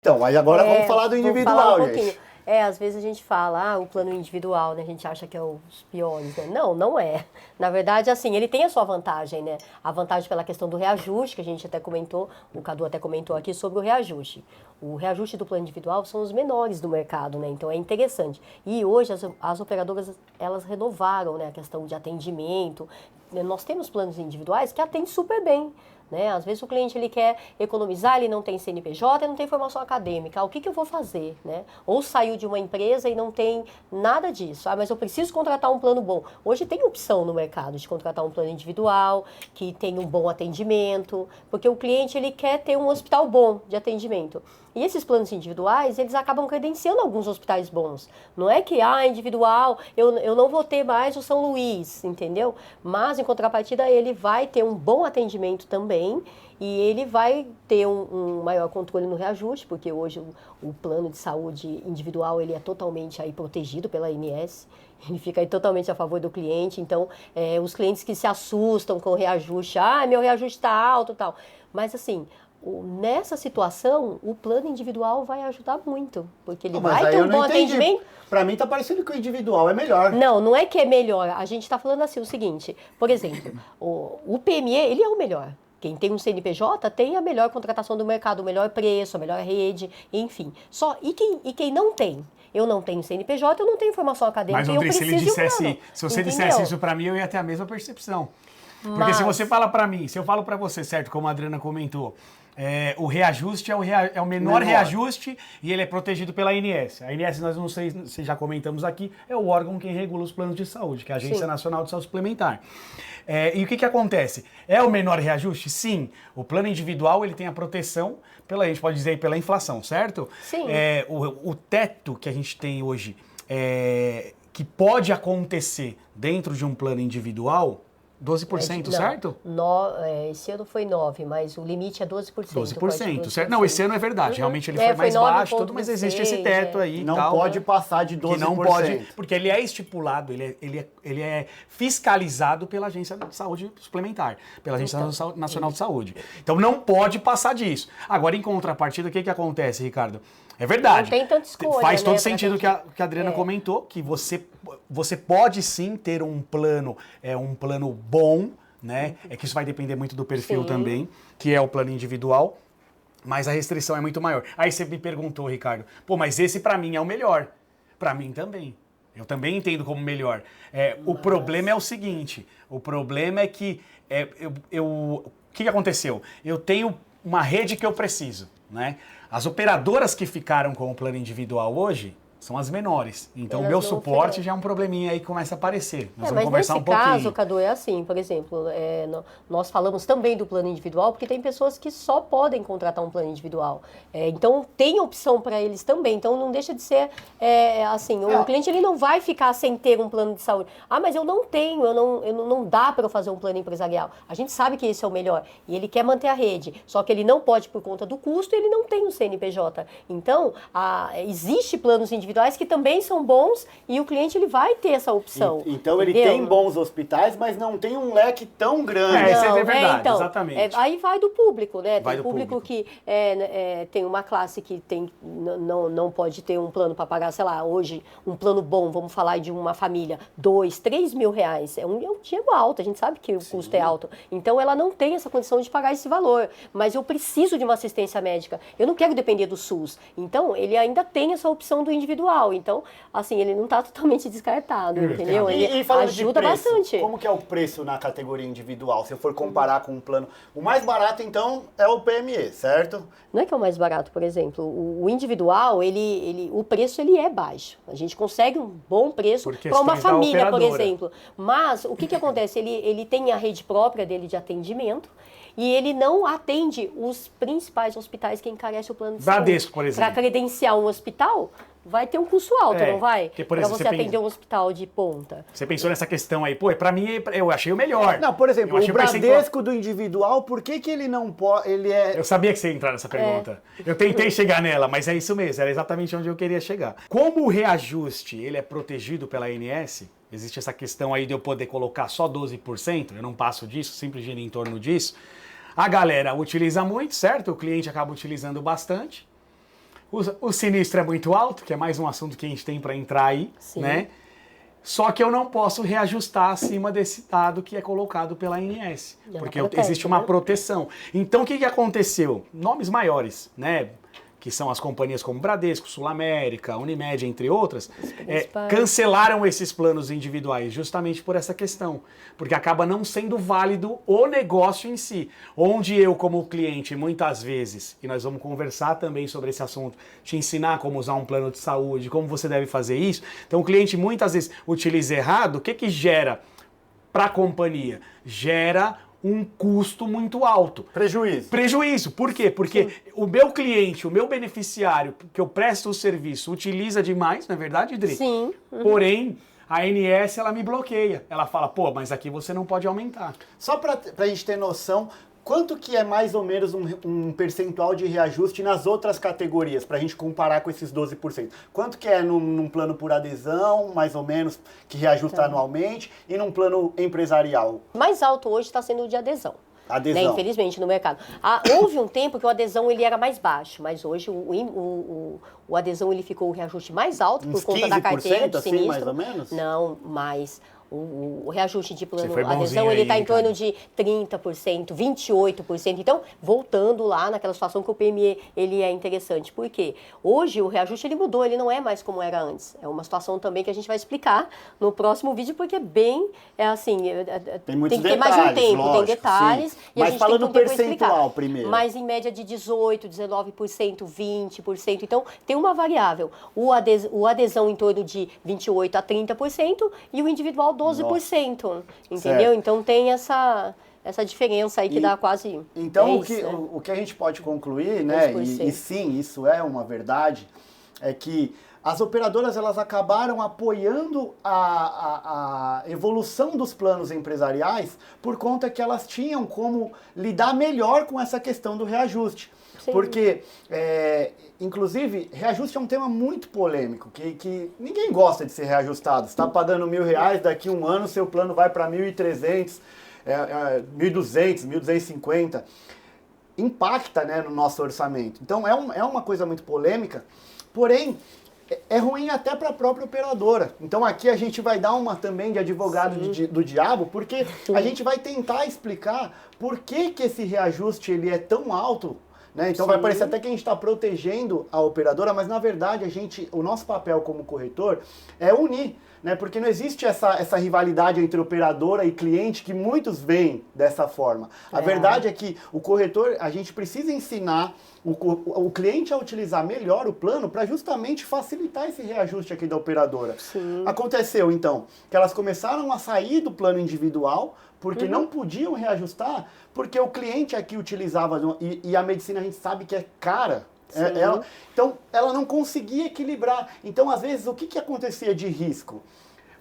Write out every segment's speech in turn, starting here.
Então, mas agora vamos falar do individual, vou falar um pouquinho. gente. Às vezes a gente fala, o plano individual, né? A gente acha que é os piores, né? Não, não é. Na verdade, assim, ele tem a sua vantagem, né? A vantagem pela questão do reajuste, que a gente até comentou, o Cadu até comentou aqui sobre o reajuste. O reajuste do plano individual são os menores do mercado, né? Então é interessante. E hoje as operadoras, elas renovaram, né, a questão de atendimento. Nós temos planos individuais que atendem super bem. Né? Às vezes o cliente ele quer economizar, ele não tem CNPJ, ele não tem formação acadêmica. O que eu vou fazer? Né? Ou saiu de uma empresa e não tem nada disso. Mas eu preciso contratar um plano bom. Hoje tem opção no mercado de contratar um plano individual, que tem um bom atendimento, porque o cliente ele quer ter um hospital bom de atendimento. E esses planos individuais, eles acabam credenciando alguns hospitais bons. Não é que, individual, eu não vou ter mais o São Luís, entendeu? Mas, em contrapartida, ele vai ter um bom atendimento também e ele vai ter um maior controle no reajuste, porque hoje o plano de saúde individual, ele é totalmente aí protegido pela ANS. Ele fica aí totalmente a favor do cliente. Então, os clientes que se assustam com o reajuste, meu reajuste está alto e tal. Mas, assim, nessa situação, o plano individual vai ajudar muito, porque ele vai ter um bom atendimento. Para mim tá parecendo que o individual é melhor. Não, não é que é melhor. A gente está falando assim o seguinte, por exemplo, o PME, ele é o melhor. Quem tem um CNPJ tem a melhor contratação do mercado, o melhor preço, a melhor rede, enfim. E quem não tem? Eu não tenho CNPJ, eu não tenho formação acadêmica. Mas, André, se você dissesse isso para mim, eu ia ter a mesma percepção. Porque se você fala para mim, se eu falo para você, certo, como a Adriana comentou, o reajuste é o menor reajuste e ele é protegido pela ANS. A ANS, nós não sei se já comentamos aqui, é o órgão que regula os planos de saúde, que é a Agência Nacional de Saúde Suplementar. E o que acontece? É o menor reajuste? Sim. O plano individual, ele tem a proteção, a gente pode dizer, pela inflação, certo? Sim. O teto que a gente tem hoje, que pode acontecer dentro de um plano individual, 12%, certo? Esse ano foi 9%, mas o limite é 12%. 12%, certo? Não, esse ano é verdade. Realmente ele foi mais baixo, mas existe esse teto aí. Não pode passar de 12%. Que não pode, porque ele é estipulado, ele é fiscalizado pela Agência de Saúde Suplementar, pela Agência Nacional de Saúde. Então não pode passar disso. Agora, em contrapartida, o que acontece, Ricardo? É verdade. Não tem tanta escolha, faz todo sentido que a Adriana comentou, que você pode sim ter um plano bom, né? É que isso vai depender muito do perfil também, que é o plano individual, mas a restrição é muito maior. Aí você me perguntou, Ricardo, mas esse para mim é o melhor. Para mim também. Eu também entendo como melhor. O problema é o seguinte, o problema é que o que aconteceu? Eu tenho uma rede que eu preciso, né? As operadoras que ficaram com o plano individual hoje são as menores. Então, o meu suporte já é um probleminha aí que começa a aparecer. Nós vamos conversar um pouquinho. Mas nesse caso, Cadu, é assim, por exemplo, nós falamos também do plano individual, porque tem pessoas que só podem contratar um plano individual. Então, tem opção para eles também. Então, não deixa de ser, o cliente ele não vai ficar sem ter um plano de saúde. Mas eu não tenho, não dá para eu fazer um plano empresarial. A gente sabe que esse é o melhor. E ele quer manter a rede. Só que ele não pode por conta do custo, ele não tem um CNPJ. Então, existe planos individuais que também são bons e o cliente ele vai ter essa opção. Então ele tem bons hospitais, mas não tem um leque tão grande. Isso é verdade, exatamente. Aí vai do público, né? Tem público que tem uma classe que não pode ter um plano para pagar, sei lá, hoje, um plano bom, vamos falar de uma família, 2, 3 mil reais. É um dinheiro alto, a gente sabe que o custo é alto. Então ela não tem essa condição de pagar esse valor. Mas eu preciso de uma assistência médica. Eu não quero depender do SUS. Então ele ainda tem essa opção do individual. Então, assim, ele não está totalmente descartado, entendeu? Ele ajuda bastante. Como que é o preço na categoria individual? Se eu for comparar com um plano... O mais barato, então, é o PME, certo? Não é que é o mais barato, por exemplo. O individual, o preço ele é baixo. A gente consegue um bom preço para uma família, por exemplo. Mas, o que acontece? Ele tem a rede própria dele de atendimento, e ele não atende os principais hospitais que encarecem o plano de saúde. Bradesco, por exemplo. Para credenciar um hospital, vai ter um custo alto, não vai? Para você atender um hospital de ponta. Você pensou nessa questão aí, para mim, eu achei o melhor. Não, por exemplo, o Bradesco do individual, por que ele não pode, Eu sabia que você ia entrar nessa pergunta. Eu tentei chegar nela, mas é isso mesmo, era exatamente onde eu queria chegar. Como o reajuste, ele é protegido pela ANS, existe essa questão aí de eu poder colocar só 12%, eu não passo disso, sempre giro em torno disso. A galera utiliza muito, certo? O cliente acaba utilizando bastante. o sinistro é muito alto, que é mais um assunto que a gente tem para entrar aí, Sim. né? Só que eu não posso reajustar acima desse dado que é colocado pela ANS, porque existe uma proteção. Então, o que aconteceu? Nomes maiores, né? Que são as companhias como Bradesco, Sul América, Unimed, entre outras, cancelaram esses planos individuais justamente por essa questão, porque acaba não sendo válido o negócio em si, onde eu como cliente muitas vezes, e nós vamos conversar também sobre esse assunto, te ensinar como usar um plano de saúde, como você deve fazer isso, então o cliente muitas vezes utiliza errado, o que gera para a companhia? Gera um custo muito alto. Prejuízo. Prejuízo. Por quê? Porque o meu cliente, o meu beneficiário, que eu presto o serviço, utiliza demais, não é verdade, Dri? Sim. Porém, a ANS, ela me bloqueia. Ela fala, pô, mas aqui você não pode aumentar. Só para a gente ter noção, quanto que é mais ou menos um percentual de reajuste nas outras categorias, para a gente comparar com esses 12%? Quanto que é num plano por adesão, mais ou menos, que reajusta anualmente, e num plano empresarial? Mais alto hoje está sendo o de adesão. Adesão. Né, infelizmente, no mercado. Houve um tempo que o adesão ele era mais baixo, mas hoje o adesão ele ficou o reajuste mais alto por conta da carteira de sinistro. Assim, mais ou menos? Não, mais. O reajuste de plano Você foi adesão, ele está em cara. torno de 30%, 28%. Então, voltando lá naquela situação que o PME ele é interessante. Por quê? Hoje o reajuste ele mudou, ele não é mais como era antes. É uma situação também que a gente vai explicar no próximo vídeo, porque tem que ter mais um tempo, lógico, tem detalhes. Sim. E Mas a gente falando tem que ter tempo percentual explicar. primeiro. Mas em média de 18%, 19%, 20%. Então, tem uma variável. O adesão em torno de 28% a 30% e o individual 12%. Entendeu? Certo. Então, tem essa diferença aí que dá quase Então, 10, né? o que a gente pode concluir, né, 10%. e sim, isso é uma verdade, é que as operadoras elas acabaram apoiando a evolução dos planos empresariais por conta que elas tinham como lidar melhor com essa questão do reajuste. Sim. Porque, inclusive, reajuste é um tema muito polêmico, que ninguém gosta de ser reajustado. Você está pagando R$1.000, daqui a um ano seu plano vai para 1.300, 1.200, 1.250. Impacta, né, no nosso orçamento. Então, é uma coisa muito polêmica, porém, é ruim até para a própria operadora. Então aqui a gente vai dar uma também de advogado do diabo, porque a gente vai tentar explicar por que esse reajuste ele é tão alto, né? Então vai parecer até que a gente está protegendo a operadora, mas na verdade o nosso papel como corretor é unir, né? Porque não existe essa rivalidade entre operadora e cliente que muitos veem dessa forma. A verdade é que o corretor, a gente precisa ensinar o cliente a utilizar melhor o plano para justamente facilitar esse reajuste aqui da operadora. Sim. Aconteceu, então, que elas começaram a sair do plano individual porque não podiam reajustar, porque o cliente aqui utilizava, e a medicina a gente sabe que é cara. Então, ela não conseguia equilibrar. Então, às vezes, o que acontecia de risco?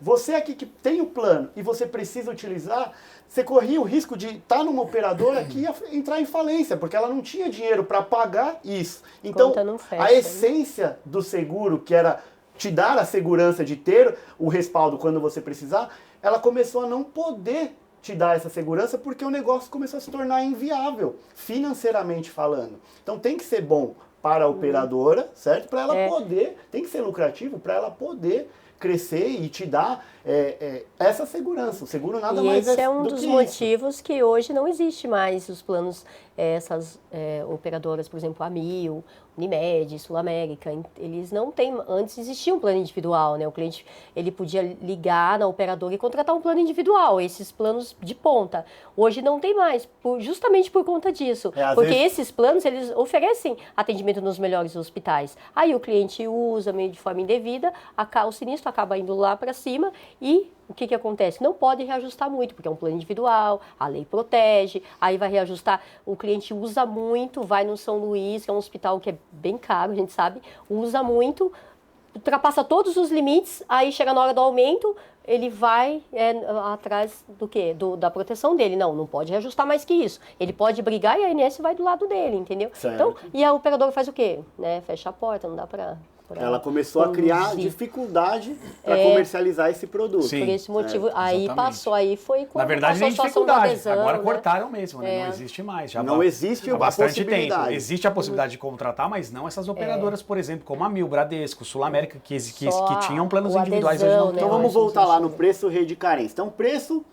Você aqui que tem o plano e você precisa utilizar, você corria o risco de estar numa operadora que ia entrar em falência, porque ela não tinha dinheiro para pagar isso. Então, Conta não fecha, a essência do seguro, que era te dar a segurança de ter o respaldo quando você precisar, ela começou a não poder te dar essa segurança porque o negócio começou a se tornar inviável, financeiramente falando. Então tem que ser bom para a operadora, certo? Para ela poder, tem que ser lucrativo para ela poder crescer e te dar essa segurança. O seguro nada e mais esse é um do dos que motivos que hoje não existe mais os planos, essas operadoras, por exemplo, a Mil, Unimed, Sul América, eles não têm, antes existia um plano individual, né? O cliente, ele podia ligar na operadora e contratar um plano individual, esses planos de ponta. Hoje não tem mais, justamente por conta disso. Porque esses planos, eles oferecem atendimento nos melhores hospitais. Aí o cliente usa meio de forma indevida, o sinistro acaba indo lá para cima e o que acontece? Não pode reajustar muito, porque é um plano individual, a lei protege, aí vai reajustar, o cliente usa muito, vai no São Luís, que é um hospital que é bem caro, a gente sabe, usa muito, ultrapassa todos os limites, aí chega na hora do aumento, ele vai atrás do quê? Da proteção dele. Não pode reajustar mais que isso. Ele pode brigar e a ANS vai do lado dele, entendeu? Certo. Então, e a operadora faz o quê? Né? Fecha a porta, não dá para Ela começou a criar dificuldade para comercializar esse produto. Sim. Por esse motivo, aí exatamente. passou, aí foi quando Na verdade, passou nem a situação da dificuldade. adesão, Agora né? cortaram mesmo, né? Não existe mais. Já Não existe há a bastante tempo. possibilidade. Existe a possibilidade de contratar, mas não essas operadoras, por exemplo, como a Mil, Bradesco, Sul América, que tinham planos o individuais adesão, hoje não né? tem. Então vamos Hoje não voltar lá existe, no preço rei de carência. Então, preço